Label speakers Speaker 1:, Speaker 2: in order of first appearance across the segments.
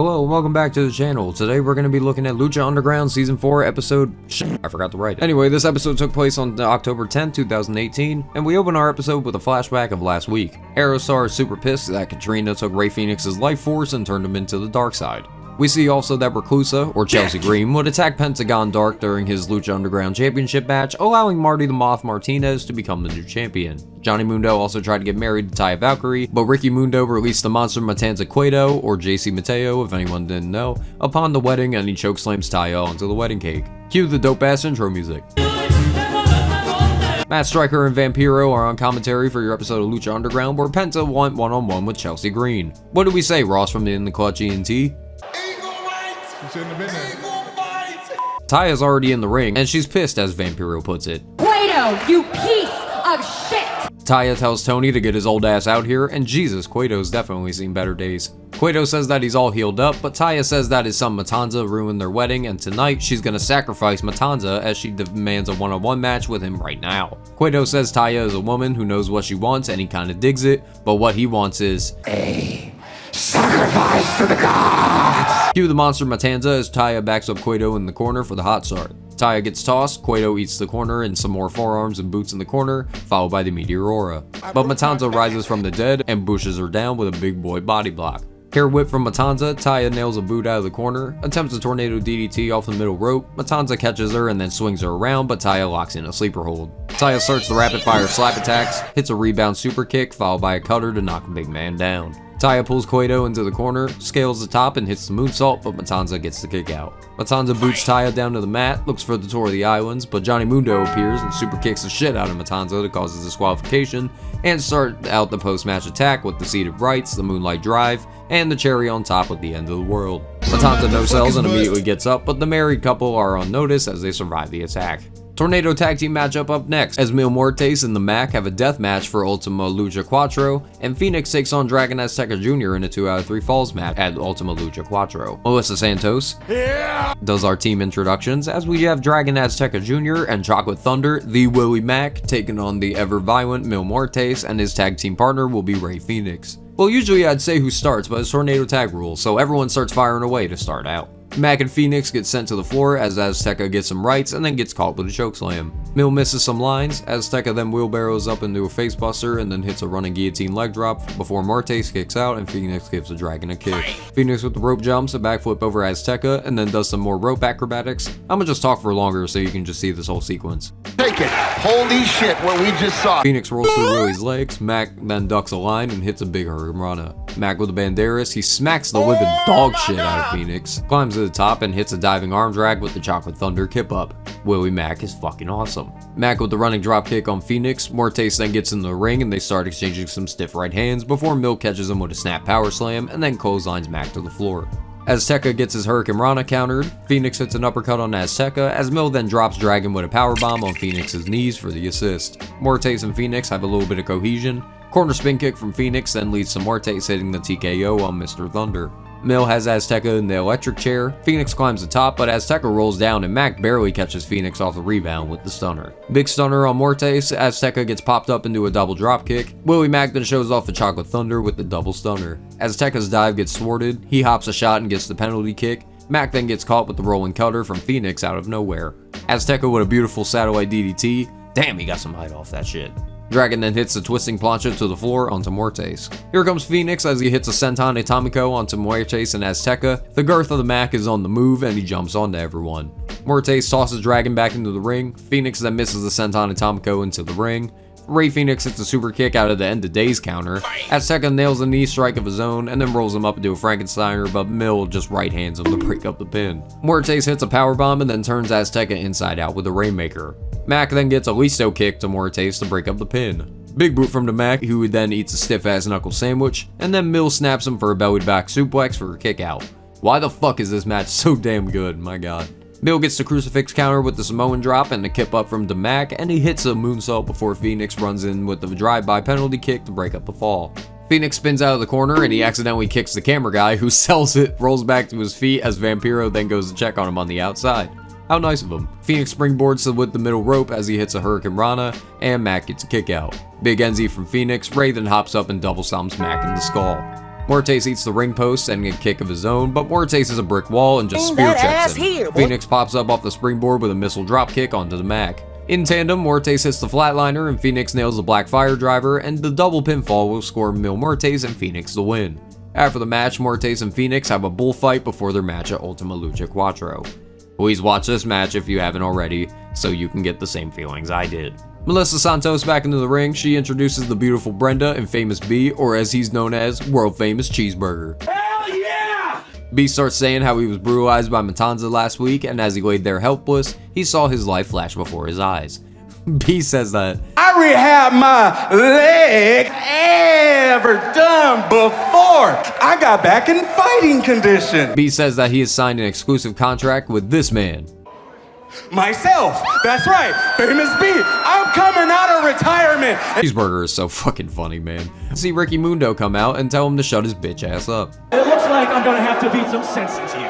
Speaker 1: Hello and welcome back to the channel. Today we're going to be looking at Lucha Underground Season 4 episode... I forgot to write it. Anyway, this episode took place on October 10th, 2018, and we open our episode with a flashback of last week. Aerostar is super pissed that Katrina took Rey Fénix's life force and turned him into the dark side. We see also that Reclusa, or Chelsea Green, would attack Pentagon Dark during his Lucha Underground Championship match, allowing Marty the Moth Martinez to become the new champion. Johnny Mundo also tried to get married to Taya Valkyrie, but Ricky Mundo released the monster Matanza Cueto, or JC Mateo if anyone didn't know, upon the wedding, and he chokeslams Taya onto the wedding cake. Cue the dope-ass intro music. Matt Striker and Vampiro are on commentary for your episode of Lucha Underground, where Penta went one-on-one with Chelsea Green. What do we say, Ross from the In the Clutch ENT? Taya's already in the ring, and she's pissed, as Vampiro puts it.
Speaker 2: Cueto, you piece of shit!
Speaker 1: Taya tells Tony to get his old ass out here, and Jesus, Cueto's definitely seen better days. Cueto says that he's all healed up, but Taya says that his son Matanza ruined their wedding, and tonight she's gonna sacrifice Matanza as she demands a one-on-one match with him right now. Cueto says Taya is a woman who knows what she wants, and he kinda digs it, but what he wants is a sacrifice to the gods! Cue the monster Matanza as Taya backs up Cueto in the corner for the hot start. Taya gets tossed, Cueto eats the corner and some more forearms and boots in the corner, followed by the Meteor Aura. But Matanza rises from the dead and bushes her down with a big boy body block. Hair whip from Matanza, Taya nails a boot out of the corner, attempts a tornado DDT off the middle rope, Matanza catches her and then swings her around, but Taya locks in a sleeper hold. Taya starts the rapid fire slap attacks, hits a rebound super kick, followed by a cutter to knock the big man down. Taya pulls Cueto into the corner, scales the top and hits the moonsault, but Matanza gets the kick out. Matanza boots Taya down to the mat, looks for the Tour of the Islands, but Johnny Mundo appears and super kicks the shit out of Matanza to cause a disqualification, and start out the post-match attack with the seated rights, the moonlight drive, and the cherry on top at the end of the world. Matanza no-sells and immediately gets up, but the married couple are on notice as they survive the attack. Tornado Tag Team matchup up next, as Mil Muertes and the Mac have a death match for Ultima Lucha Cuatro, and Phoenix takes on Dragon Azteca Jr. in a 2 out of 3 falls match at Ultima Lucha Cuatro. Melissa Santos does our team introductions, as we have Dragon Azteca Jr. and Chocolate Thunder, the Willie Mac, taking on the ever-violent Mil Muertes, and his tag team partner will be Rey Fénix. Well, usually I'd say who starts, but it's Tornado Tag rule, so everyone starts firing away to start out. Mac and Phoenix get sent to the floor as Azteca gets some rights and then gets caught with a chokeslam. Mil misses some lines, Azteca then wheelbarrows up into a facebuster and then hits a running guillotine leg drop before Muertes kicks out and Phoenix gives the Dragon a kick. Phoenix with the rope jumps, a backflip over Azteca, and then does some more rope acrobatics. I'ma just talk for longer so you can just see this whole sequence.
Speaker 3: Take it. Holy shit, what we just saw.
Speaker 1: Phoenix rolls through Willie's legs, Mac then ducks a line and hits a big hurricanrana. Mac with a banderas, he smacks the living dog shit out of Phoenix, climbs to the top and hits a diving arm drag with the Chocolate Thunder kip up. Willie Mac is fucking awesome. Mac with the running drop kick on Phoenix, Muertes then gets in the ring and they start exchanging some stiff right hands before Mil catches him with a snap power slam and then clotheslines Mac to the floor. Azteca gets his Hurricanrana countered, Phoenix hits an uppercut on Azteca, as Mil then drops Dragon with a powerbomb on Phoenix's knees for the assist. Muertes and Phoenix have a little bit of cohesion. Corner spin kick from Phoenix then leads to Muertes hitting the TKO on Mr. Thunder. Mil has Azteca in the electric chair, Phoenix climbs the top, but Azteca rolls down and Mac barely catches Phoenix off the rebound with the stunner. Big stunner on Muertes, Azteca gets popped up into a double drop kick. Willie Mac then shows off the Chocolate Thunder with the double stunner. Azteca's dive gets thwarted, he hops a shot and gets the penalty kick. Mac then gets caught with the rolling cutter from Phoenix out of nowhere. Azteca with a beautiful satellite DDT. Damn, he got some height off that shit. Dragon then hits the twisting plancha to the floor onto Muertes. Here comes Phoenix as he hits a senton atomico onto Muertes and Azteca. The girth of the Mac is on the move and he jumps onto everyone. Muertes tosses Dragon back into the ring. Phoenix then misses the senton atomico into the ring. Rey Fénix hits a super kick out of the end of days counter. Azteca nails a knee strike of his own and then rolls him up into a Frankensteiner, but Mil just right hands him to break up the pin. Muertes hits a powerbomb and then turns Azteca inside out with a Rainmaker. Mac then gets a Listo kick to Muertes to break up the pin. Big boot from the Mac, who then eats a stiff-ass knuckle sandwich, and then Mil snaps him for a belly-back suplex for a kick out. Why the fuck is this match so damn good, my god. Mil gets the crucifix counter with the Samoan drop and the kip up from Mac, and he hits a moonsault before Phoenix runs in with the drive-by penalty kick to break up the fall. Phoenix spins out of the corner and he accidentally kicks the camera guy, who sells it, rolls back to his feet as Vampiro then goes to check on him on the outside. How nice of him. Phoenix springboards with the middle rope as he hits a Hurricanrana, and Mac gets a kick out. Big NZ from Phoenix, Ray then hops up and double stomps Mac in the skull. Mortis eats the ring post and a kick of his own, but Mortis is a brick wall and just spear checks him. Phoenix pops up off the springboard with a missile drop kick onto the Mac. In tandem, Mortis hits the flatliner and Phoenix nails the black fire driver, and the double pinfall will score Mil Mortis and Phoenix the win. After the match, Mortis and Phoenix have a bullfight before their match at Ultima Lucha Cuatro. Please watch this match if you haven't already, so you can get the same feelings I did. Melissa Santos back into the ring. She introduces the beautiful Brenda and Famous B, or as he's known as, World Famous Cheeseburger.
Speaker 4: Hell yeah!
Speaker 1: B starts saying how he was brutalized by Matanza last week, and as he laid there helpless, he saw his life flash before his eyes. B says that
Speaker 4: I rehab my leg ever done before. I got back in fighting condition.
Speaker 1: B says that he has signed an exclusive contract with this man.
Speaker 4: Myself, that's right, Famous B. I'm coming out of retirement.
Speaker 1: Cheeseburger is so fucking funny, man. See Ricky Mundo come out and tell him to shut his bitch ass up.
Speaker 5: It looks like I'm gonna have to beat some sense into you.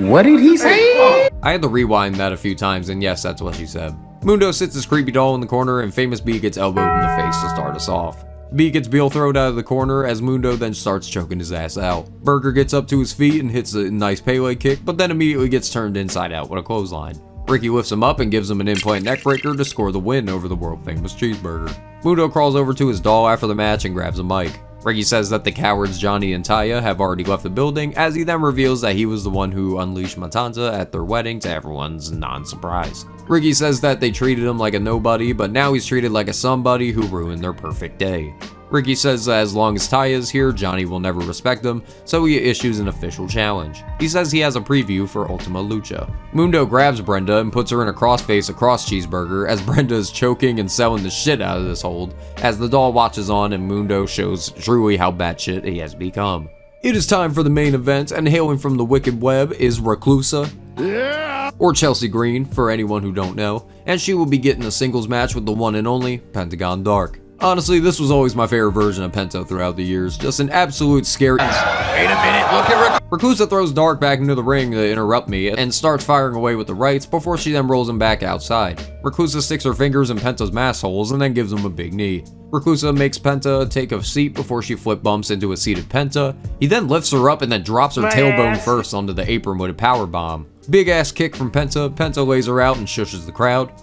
Speaker 4: What did he say?
Speaker 1: I had to rewind that a few times, and yes, that's what she said. Mundo sits his creepy doll in the corner, and Famous B gets elbowed in the face to start us off. B gets Beal thrown out of the corner as Mundo then starts choking his ass out. Burger gets up to his feet and hits a nice Pele kick, but then immediately gets turned inside out with a clothesline. Ricky lifts him up and gives him an implant neckbreaker to score the win over the world famous Cheeseburger. Mundo crawls over to his doll after the match and grabs a mic. Ricky says that the cowards Johnny and Taya have already left the building, as he then reveals that he was the one who unleashed Matanza at their wedding to everyone's non-surprise. Ricky says that they treated him like a nobody, but now he's treated like a somebody who ruined their perfect day. Ricky says that as long as Taya is here, Johnny will never respect him, so he issues an official challenge. He says he has a preview for Ultima Lucha. Mundo grabs Brenda and puts her in a crossface across Cheeseburger as Brenda is choking and selling the shit out of this hold, as the doll watches on and Mundo shows truly how batshit he has become. It is time for the main event, and hailing from the Wicked Web is Reclusa, or Chelsea Green for anyone who don't know, and she will be getting a singles match with the one and only Pentagon Dark. Honestly, this was always my favorite version of Penta throughout the years, just an absolute scary.
Speaker 3: Wait a minute, look at
Speaker 1: Reclusa throws Dark back into the ring to interrupt me and starts firing away with the rights before she then rolls him back outside. Reclusa sticks her fingers in Penta's mass holes and then gives him a big knee. Reclusa makes Penta take a seat before she flip bumps into a seated Penta. He then lifts her up and then drops her tailbone first onto the apron with a power bomb. Big ass kick from Penta. Penta lays her out and shushes the crowd.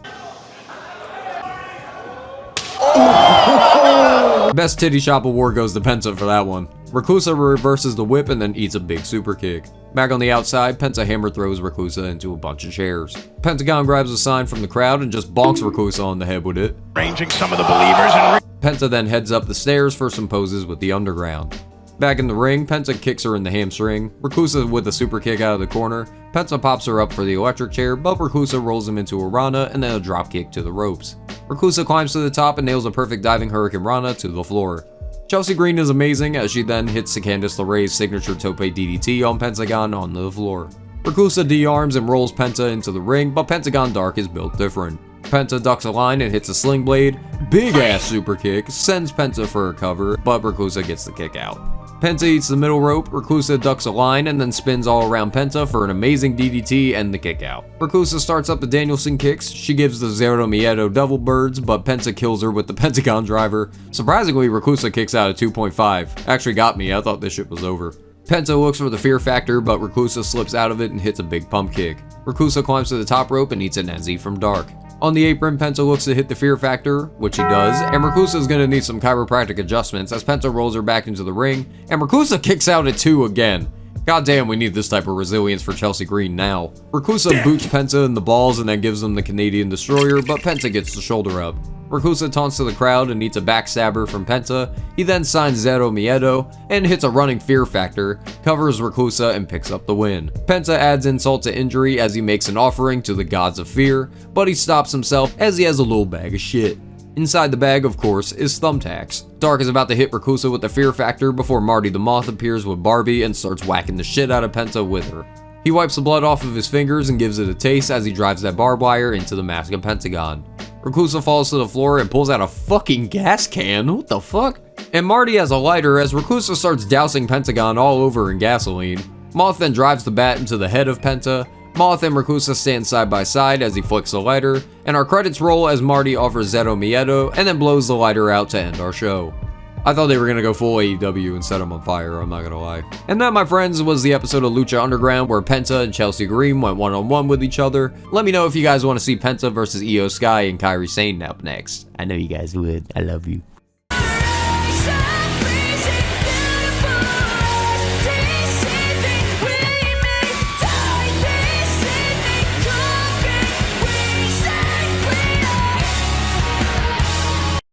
Speaker 1: Best titty shop award goes to Penta for that one. Reclusa reverses the whip and then eats a big super kick. Back on the outside, Penta hammer throws Reclusa into a bunch of chairs. Pentagon grabs a sign from the crowd and just bonks Reclusa on the head with it.
Speaker 3: Ranging some of the believers and
Speaker 1: Penta then heads up the stairs for some poses with the underground. Back in the ring, Penta kicks her in the hamstring. Reclusa with a super kick out of the corner. Penta pops her up for the electric chair, but Reclusa rolls him into a Rana and then a drop kick to the ropes. Reclusa climbs to the top and nails a perfect diving Hurricane Rana to the floor. Chelsea Green is amazing as she then hits the Candice LeRae's signature tope DDT on Pentagon onto the floor. Reclusa de-arms and rolls Penta into the ring, but Pentagon Dark is built different. Penta ducks a line and hits a sling blade. Big ass super kick, sends Penta for a cover, but Reclusa gets the kick out. Penta eats the middle rope, Reclusa ducks a line and then spins all around Penta for an amazing DDT and the kick out. Reclusa starts up the Danielson kicks, she gives the Zero Miedo double birds, but Penta kills her with the Pentagon driver. Surprisingly, Reclusa kicks out at 2.5. Actually got me, I thought this shit was over. Penta looks for the fear factor, but Reclusa slips out of it and hits a big pump kick. Reclusa climbs to the top rope and eats an NZ from Dark. On the apron, Penta looks to hit the fear factor, which he does, and Reclusa is going to need some chiropractic adjustments as Penta rolls her back into the ring, and Reclusa kicks out at 2 again. Goddamn, we need this type of resilience for Chelsea Green now. Reclusa boots Penta in the balls and then gives him the Canadian Destroyer, but Penta gets the shoulder up. Reclusa taunts to the crowd and eats a backstabber from Penta. He then signs Zero Miedo and hits a running fear factor, covers Reclusa and picks up the win. Penta adds insult to injury as he makes an offering to the gods of fear, but he stops himself as he has a little bag of shit. Inside the bag, of course, is thumbtacks. Dark is about to hit Reclusa with the fear factor before Marty the Moth appears with Barbie and starts whacking the shit out of Penta with her. He wipes the blood off of his fingers and gives it a taste as he drives that barbed wire into the mask of Pentagon. Reclusa falls to the floor and pulls out a fucking gas can, what the fuck? And Marty has a lighter as Reclusa starts dousing Pentagon all over in gasoline. Moth then drives the bat into the head of Penta. Moth and Reclusa stand side by side as he flicks the lighter, and our credits roll as Marty offers Zero Miedo and then blows the lighter out to end our show. I thought they were gonna go full AEW and set them on fire, I'm not gonna lie. And that, my friends, was the episode of Lucha Underground where Penta and Chelsea Green went one-on-one with each other. Let me know if you guys want to see Penta versus Io Sky and Kairi Sane up next. I know you guys would. I love you.